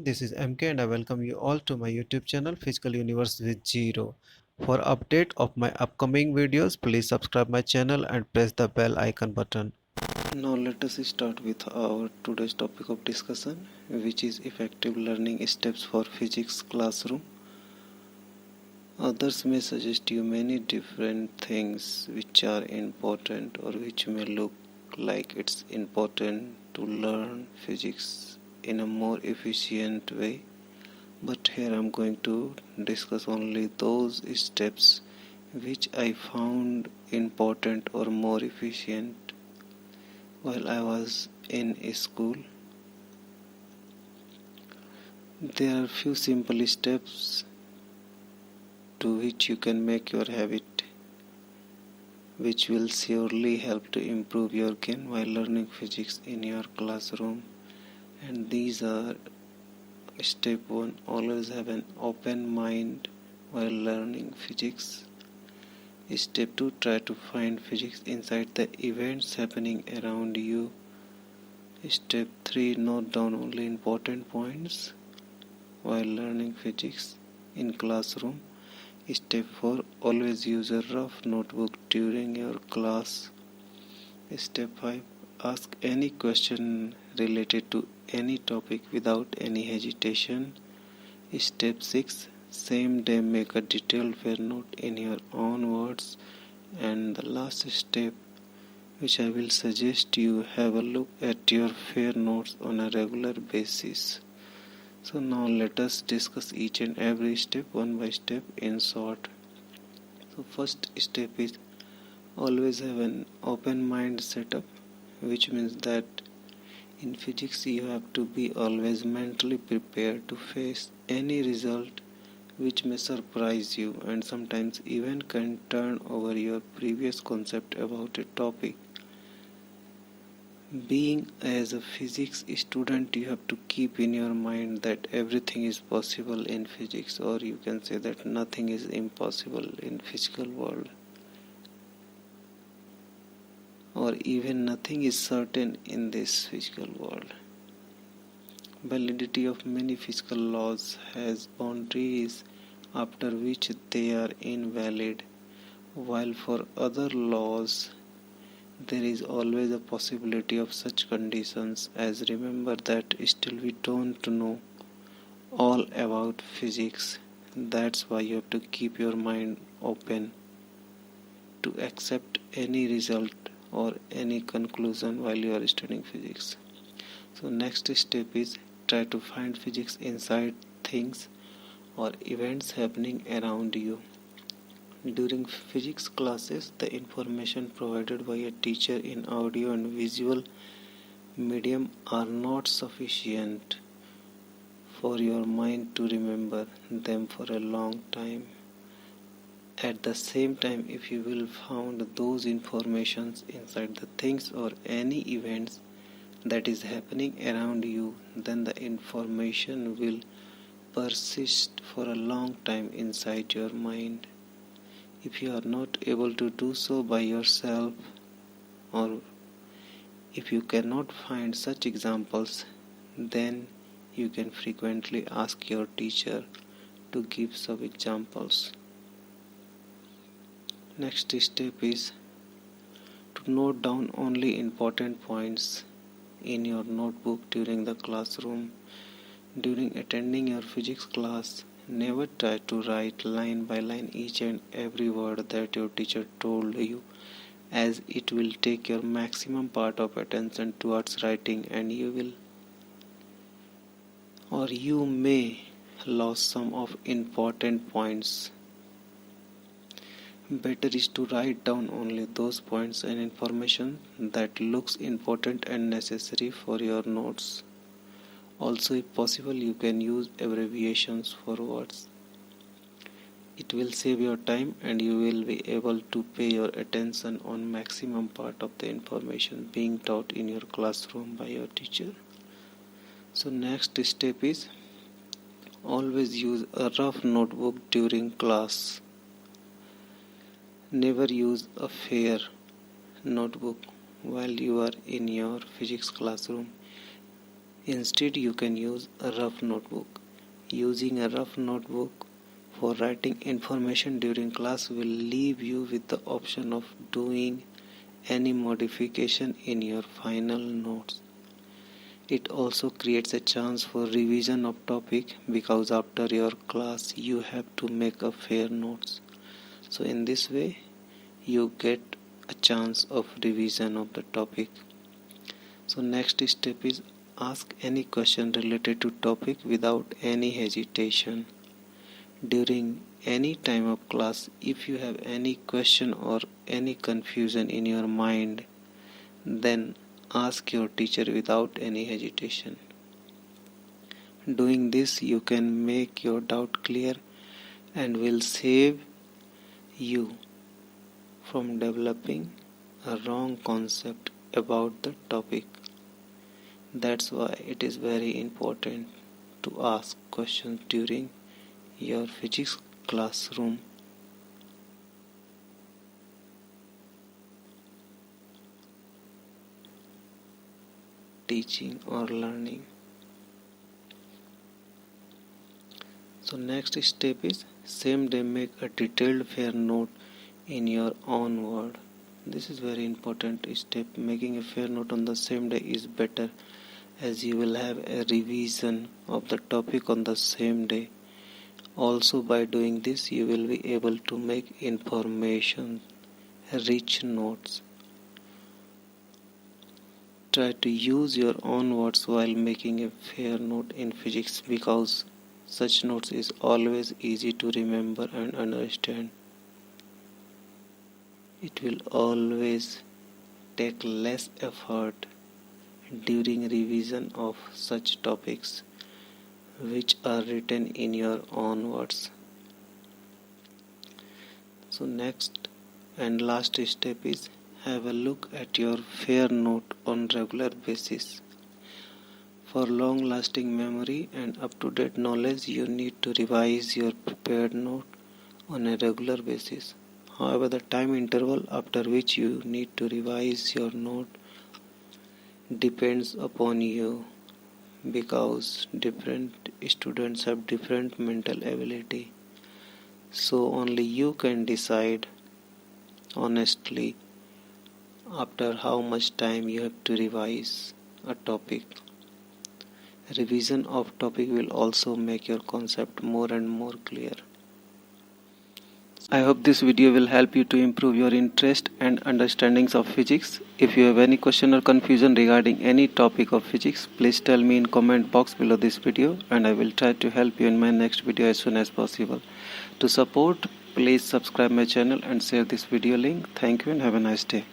this is MK and I welcome you all to my YouTube channel Physical Universe with Zero. For update of my upcoming videos, please subscribe my channel and press the bell icon button. Now let us start with our today's topic of discussion, which is effective learning steps for physics classroom. Others may suggest you many different things which are important or which may look like it's important to learn physics in a more efficient way. But here I'm going to discuss only those steps which I found important or more efficient while I was in school. There are few simple steps to which you can make your habit, which will surely help to improve your gain while learning physics in your classroom. And these are: Step 1. Always have an open mind while learning physics. Step 2. Try to find physics inside the events happening around you. Step 3. Note down only important points while learning physics in classroom. Step 4. Always use a rough notebook during your class. Step 5. Ask any question related to any topic without any hesitation. Step 6. Same day make a detailed fair note in your own words. And the last step, which I will suggest you have a look at your fair notes on a regular basis. So now let us discuss each and every step one by step in short. So first step is always have an open mind setup, which means that in physics you have to be always mentally prepared to face any result which may surprise you and sometimes even can turn over your previous concept about a topic. Being as a physics student, you have to keep in your mind that everything is possible in physics, or you can say that nothing is impossible in physical world, or even nothing is certain in this physical world. Validity of many physical laws has boundaries after which they are invalid, while for other laws there is always a possibility of such conditions. As remember that still we don't know all about physics. That's why you have to keep your mind open to accept any result or any conclusion while you are studying physics. So next step is try to find physics inside things or events happening around you. During physics classes, the information provided by a teacher in audio and visual medium are not sufficient for your mind to remember them for a long time. At the same time, if you will find those informations inside the things or any events that is happening around you, then the information will persist for a long time inside your mind. If you are not able to do so by yourself, or if you cannot find such examples, then you can frequently ask your teacher to give some examples. Next step is to note down only important points in your notebook during the classroom. During attending your physics class, never try to write line by line each and every word that your teacher told you, as it will take your maximum part of attention towards writing and you may lose some of important points. Better is to write down only those points and information that looks important and necessary for your notes. Also, if possible, you can use abbreviations for words. It will save your time and you will be able to pay your attention on maximum part of the information being taught in your classroom by your teacher. So next step is always use a rough notebook during class. Never use a fair notebook while you are in your physics classroom. Instead, you can use a rough notebook. Using a rough notebook for writing information during class will leave you with the option of doing any modification in your final notes. It also creates a chance for revision of topic because after your class you have to make a fair notes. So in this way you get a chance of revision of the topic. So next step is ask any question related to topic without any hesitation. During any time of class, if you have any question or any confusion in your mind, then ask your teacher without any hesitation. Doing this, you can make your doubt clear and will save you from developing a wrong concept about the topic. That's why it is very important to ask questions during your physics classroom. Teaching or learning. So next step is same day make a detailed fair note in your own word. This is very important step. Making a fair note on the same day is better as you will have a revision of the topic on the same day. Also by doing this you will be able to make information rich notes. Try to use your own words while making a fair note in physics because such notes is always easy to remember and understand. It will always take less effort during revision of such topics which are written in your own words. So next and last step is have a look at your fair note on regular basis. For long-lasting memory and up-to-date knowledge, you need to revise your prepared note on a regular basis. However, the time interval after which you need to revise your note depends upon you because different students have different mental ability. So only you can decide honestly after how much time you have to revise a topic. Revision of topic will also make your concept more and more clear. I hope this video will help you to improve your interest and understandings of physics. If you have any question or confusion regarding any topic of physics, please tell me in comment box below this video and I will try to help you in my next video as soon as possible. To support, please subscribe my channel and share this video link. Thank you and have a nice day.